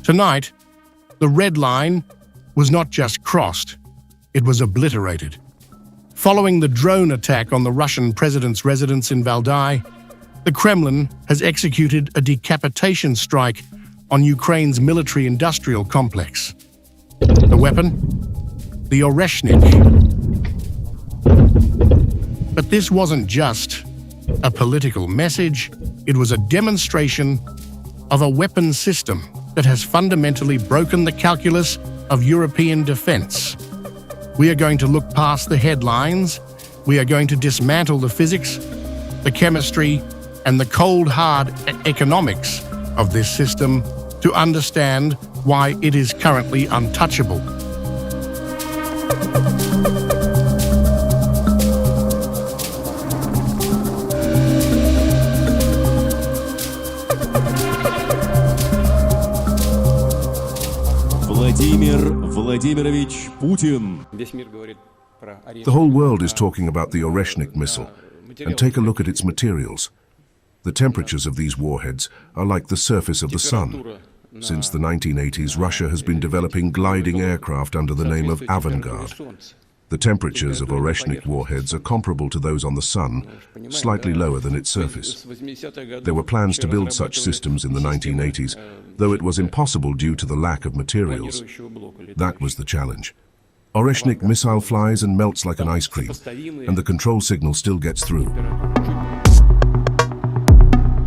Tonight, the red line was not just crossed, it was obliterated. Following the drone attack on the Russian president's residence in Valdai, the Kremlin has executed a decapitation strike on Ukraine's military-industrial complex. The weapon? The Oreshnik. But this wasn't just a political message, it was a demonstration of a weapon system that has fundamentally broken the calculus of European defense. We are going to look past the headlines, we are going to dismantle the physics, the chemistry, and the cold, hard economics of this system to understand why it is currently untouchable. Vladimir Vladimirovich Putin. The whole world is talking about the Oreshnik missile, and take a look at its materials. The temperatures of these warheads are like the surface of the sun. Since the 1980s, Russia has been developing gliding aircraft under the name of avant-garde. The temperatures of Oreshnik warheads are comparable to those on the sun, slightly lower than its surface. There were plans to build such systems in the 1980s, though it was impossible due to the lack of materials. That was the challenge. Oreshnik missile flies and melts like an ice cream, and the control signal still gets through.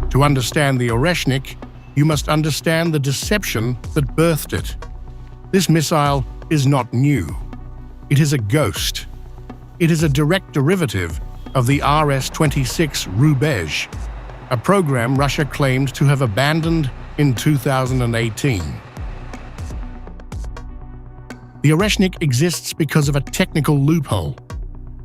To understand the Oreshnik, you must understand the deception that birthed it. This missile is not new. It is a ghost. It is a direct derivative of the RS-26 Rubezh, a program Russia claimed to have abandoned in 2018. The Oreshnik exists because of a technical loophole.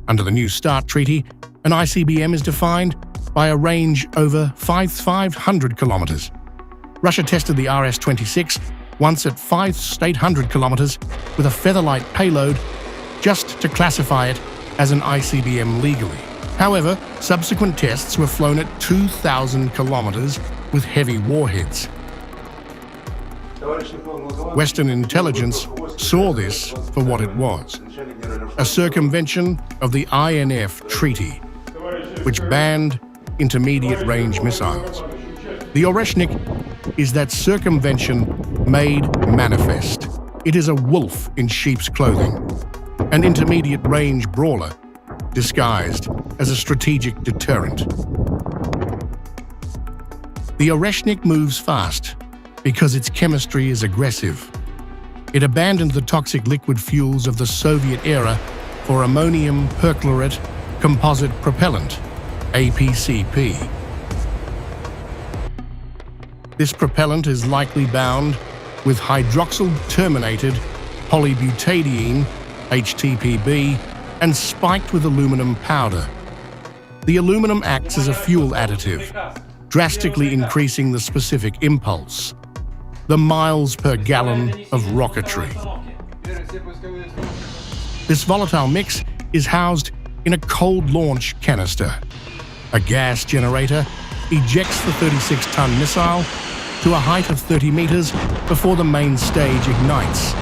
Under the New START Treaty, an ICBM is defined by a range over 500 kilometers. Russia tested the RS-26 once at 500 kilometers with a feather-light payload just to classify it as an ICBM legally. However, subsequent tests were flown at 2,000 kilometers with heavy warheads. Western intelligence saw this for what it was, a circumvention of the INF Treaty, which banned intermediate-range missiles. The Oreshnik is that circumvention made manifest. It is a wolf in sheep's clothing, an intermediate-range brawler disguised as a strategic deterrent. The Oreshnik moves fast because its chemistry is aggressive. It abandoned the toxic liquid fuels of the Soviet era for ammonium perchlorate composite propellant, APCP. This propellant is likely bound with hydroxyl-terminated polybutadiene, HTPB, and spiked with aluminum powder. The aluminum acts as a fuel additive, drastically increasing the specific impulse, the miles per gallon of rocketry. This volatile mix is housed in a cold launch canister. A gas generator ejects the 36-ton missile to a height of 30 meters before the main stage ignites.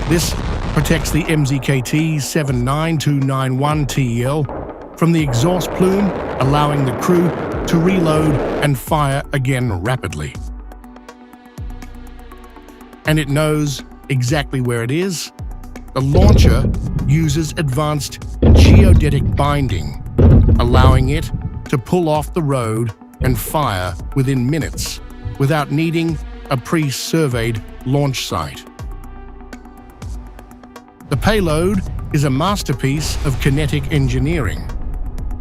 This protects the MZKT 79291TEL from the exhaust plume, allowing the crew to reload and fire again rapidly. And it knows exactly where it is. The launcher uses advanced geodetic binding, allowing it to pull off the road and fire within minutes without needing a pre-surveyed launch site. The payload is a masterpiece of kinetic engineering.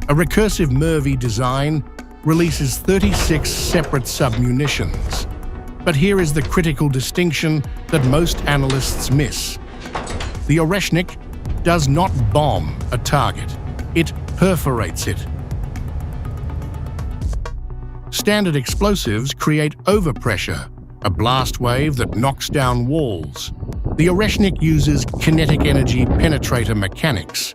A recursive MIRV design releases 36 separate submunitions. But here is the critical distinction that most analysts miss. The Oreshnik does not bomb a target, it perforates it. Standard explosives create overpressure, a blast wave that knocks down walls. The Oreshnik uses kinetic energy penetrator mechanics.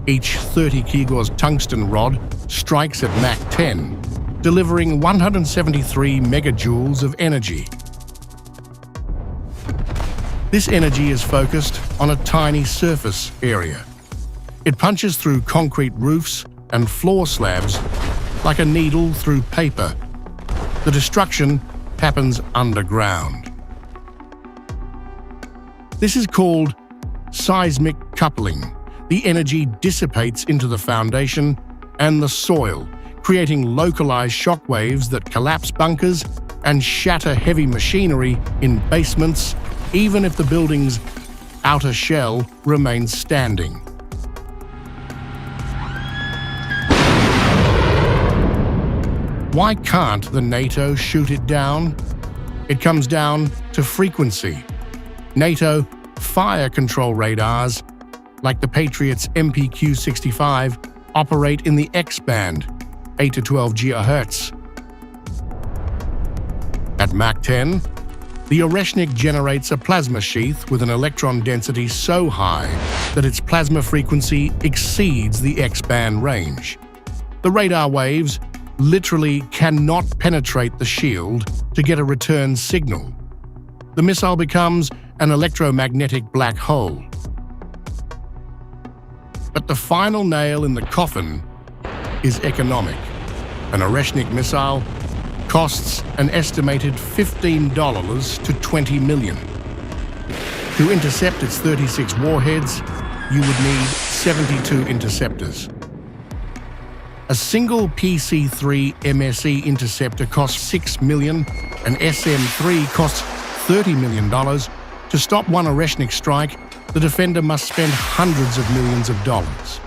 Each 30 kg tungsten rod strikes at Mach 10, delivering 173 megajoules of energy. This energy is focused on a tiny surface area. It punches through concrete roofs and floor slabs like a needle through paper. The destruction happens underground. This is called seismic coupling. The energy dissipates into the foundation and the soil, creating localized shock waves that collapse bunkers and shatter heavy machinery in basements, even if the building's outer shell remains standing. Why can't the NATO shoot it down? It comes down to frequency. NATO fire control radars, like the Patriot's MPQ-65, operate in the X-band, 8 to 12 GHz. At Mach 10, the Oreshnik generates a plasma sheath with an electron density so high that its plasma frequency exceeds the X-band range. The radar waves literally cannot penetrate the shield to get a return signal. The missile becomes an electromagnetic black hole. But the final nail in the coffin is economic. An Oreshnik missile costs an estimated $15 to $20 million. To intercept its 36 warheads, you would need 72 interceptors. A single PC-3 MSE interceptor costs $6 million, and SM-3 costs $30 million. To stop one Oreshnik strike, the defender must spend hundreds of millions of dollars.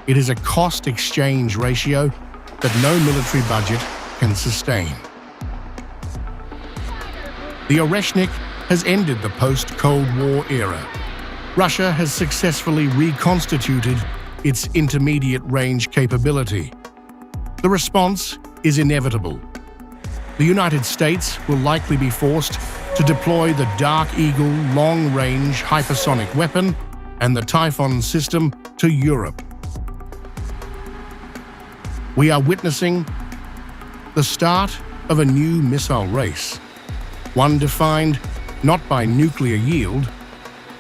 It is a cost-exchange ratio that no military budget can sustain. The Oreshnik has ended the post-Cold War era. Russia has successfully reconstituted its intermediate-range capability. The response is inevitable. The United States will likely be forced to deploy the Dark Eagle long-range hypersonic weapon and the Typhon system to Europe. We are witnessing the start of a new missile race, one defined not by nuclear yield,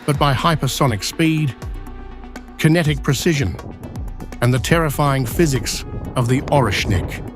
but by hypersonic speed, kinetic precision, and the terrifying physics of the Oreshnik.